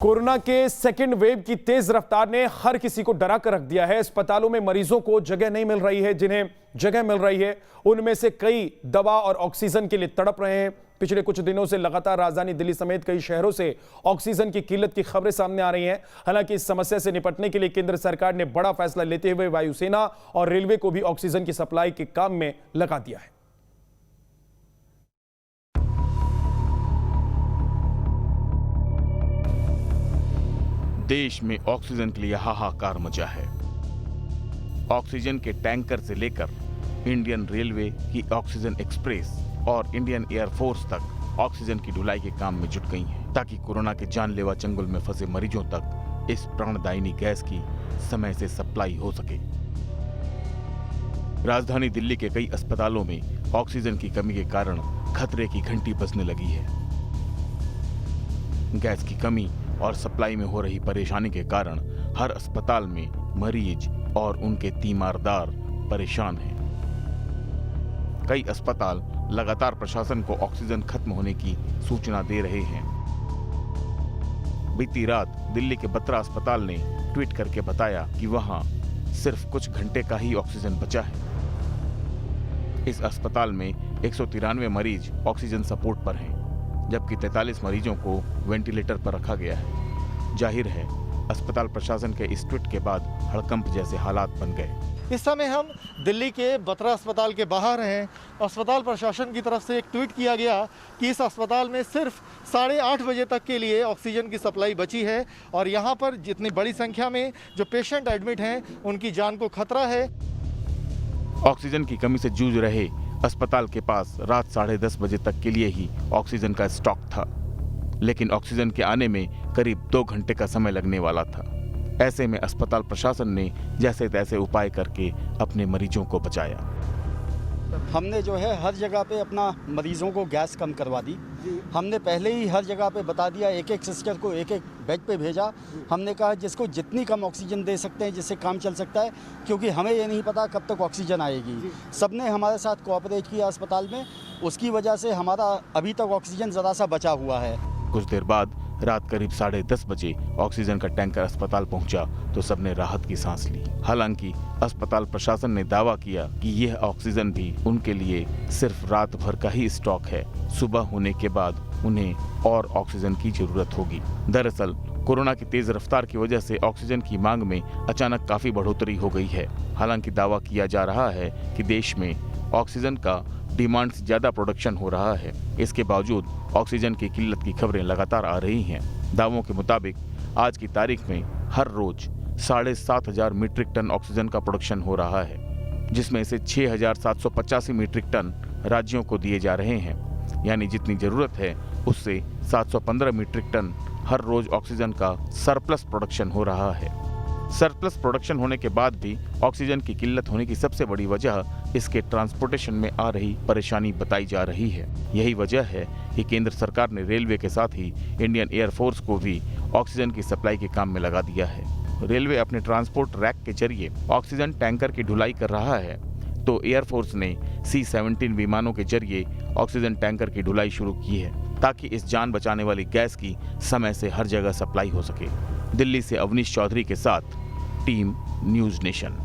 Corona के second wave की तेज रफ्तार ने हर किसी को डरा कर रख दिया है। अस्पतालों में मरीजों को जगह नहीं मिल रही है, जिन्हें जगह मिल रही है उनमें से कई दवा और ऑक्सीजन के लिए तड़प रहे हैं। पिछले कुछ दिनों से लगातार राजधानी दिल्ली समेत कई शहरों से ऑक्सीजन की किल्लत की खबरें सामने आ रही हैं। हालांकि इस समस्या से निपटने के लिए केंद्र सरकार ने बड़ा फैसला लेते हुए वायुसेना और रेलवे को भी ऑक्सीजन की सप्लाई के काम में लगा दिया है। देश में ऑक्सीजन के लिए हाहाकार मचा है। ऑक्सीजन के टैंकर से लेकर इंडियन रेलवे की ऑक्सीजन एक्सप्रेस और इंडियन एयरफोर्स तक ऑक्सीजन की ढुलाई के काम में जुट गई हैं, ताकि कोरोना के जानलेवा चंगुल में फंसे मरीजों तक इस प्राणदायिनी गैस की समय से सप्लाई हो सके। राजधानी दिल्ली के कई अस्पतालों में ऑक्सीजन की कमी के कारण खतरे की घंटी बजने लगी है। गैस की कमी और सप्लाई में हो रही परेशानी के कारण हर अस्पताल में मरीज और उनके तीमारदार परेशान हैं। कई अस्पताल लगातार प्रशासन को ऑक्सीजन खत्म होने की सूचना दे रहे हैं। बीती रात दिल्ली के बत्रा अस्पताल ने ट्वीट करके बताया कि वहां सिर्फ कुछ घंटे का ही ऑक्सीजन बचा है। इस अस्पताल में 193 मरीज ऑक्सीजन सपोर्ट पर हैं, जबकि 43 मरीजों को वेंटिलेटर पर रखा गया है। जाहिर है, अस्पताल प्रशासन के इस ट्वीट के बाद हड़कंप जैसे हालात बन गए। इस समय हम दिल्ली के बत्रा अस्पताल के बाहर हैं। अस्पताल प्रशासन की तरफ से एक ट्वीट किया गया कि इस अस्पताल में सिर्फ 8:30 बजे तक के लिए ऑक्सीजन की सप्लाई बची है और यहाँ पर जितनी बड़ी संख्या में जो पेशेंट एडमिट हैं उनकी जान को खतरा है। ऑक्सीजन की कमी से जूझ रहे अस्पताल के पास रात 10:30 बजे तक के लिए ही ऑक्सीजन का स्टॉक था, लेकिन ऑक्सीजन के आने में करीब 2 घंटे का समय लगने वाला था। ऐसे में अस्पताल प्रशासन ने जैसे तैसे उपाय करके अपने मरीजों को बचाया। हमने जो है हर जगह पे अपना मरीजों को गैस कम करवा दी। हमने पहले ही हर जगह पे बता दिया, एक सिस्टर को एक बेड पे भेजा। हमने कहा जिसको जितनी कम ऑक्सीजन दे सकते हैं, जिससे काम चल सकता है, क्योंकि हमें ये नहीं पता कब तक ऑक्सीजन आएगी। सबने हमारे साथ कोऑपरेट किया अस्पताल में, उसकी वजह से हमारा अभी तक ऑक्सीजन ज़रा सा बचा हुआ है। कुछ देर बाद रात करीब 10:30 बजे ऑक्सीजन का टैंकर अस्पताल पहुंचा तो सबने राहत की सांस ली। हालांकि अस्पताल प्रशासन ने दावा किया कि यह ऑक्सीजन भी उनके लिए सिर्फ रात भर का ही स्टॉक है। सुबह होने के बाद उन्हें और ऑक्सीजन की जरूरत होगी। दरअसल कोरोना की तेज रफ्तार की वजह से ऑक्सीजन की मांग में अचानक काफी बढ़ोतरी हो गई है। हालांकि दावा किया जा रहा है कि देश में ऑक्सीजन का डिमांड से ज्यादा प्रोडक्शन हो रहा है। इसके बावजूद ऑक्सीजन की किल्लत की खबरें लगातार आ रही हैं। दावों के मुताबिक आज की तारीख में हर रोज 7,500 मीट्रिक टन ऑक्सीजन का प्रोडक्शन हो रहा है, जिसमें से 6,785 मीट्रिक टन राज्यों को दिए जा रहे हैं। यानी जितनी जरूरत है उससे 715 मीट्रिक टन हर रोज ऑक्सीजन का सरप्लस प्रोडक्शन हो रहा है। सरप्लस प्रोडक्शन होने के बाद भी ऑक्सीजन की किल्लत होने की सबसे बड़ी वजह इसके ट्रांसपोर्टेशन में आ रही परेशानी बताई जा रही है। यही वजह है कि केंद्र सरकार ने रेलवे के साथ ही इंडियन एयरफोर्स को भी ऑक्सीजन की सप्लाई के काम में लगा दिया है। रेलवे अपने ट्रांसपोर्ट रैक के जरिए ऑक्सीजन टैंकर की ढुलाई कर रहा है, तो एयरफोर्स ने C-17 विमानों के जरिए ऑक्सीजन टैंकर की ढुलाई शुरू की है, ताकि इस जान बचाने वाली गैस की समय से हर जगह सप्लाई हो सके। दिल्ली से अवनीश चौधरी के साथ टीम न्यूज़ नेशन।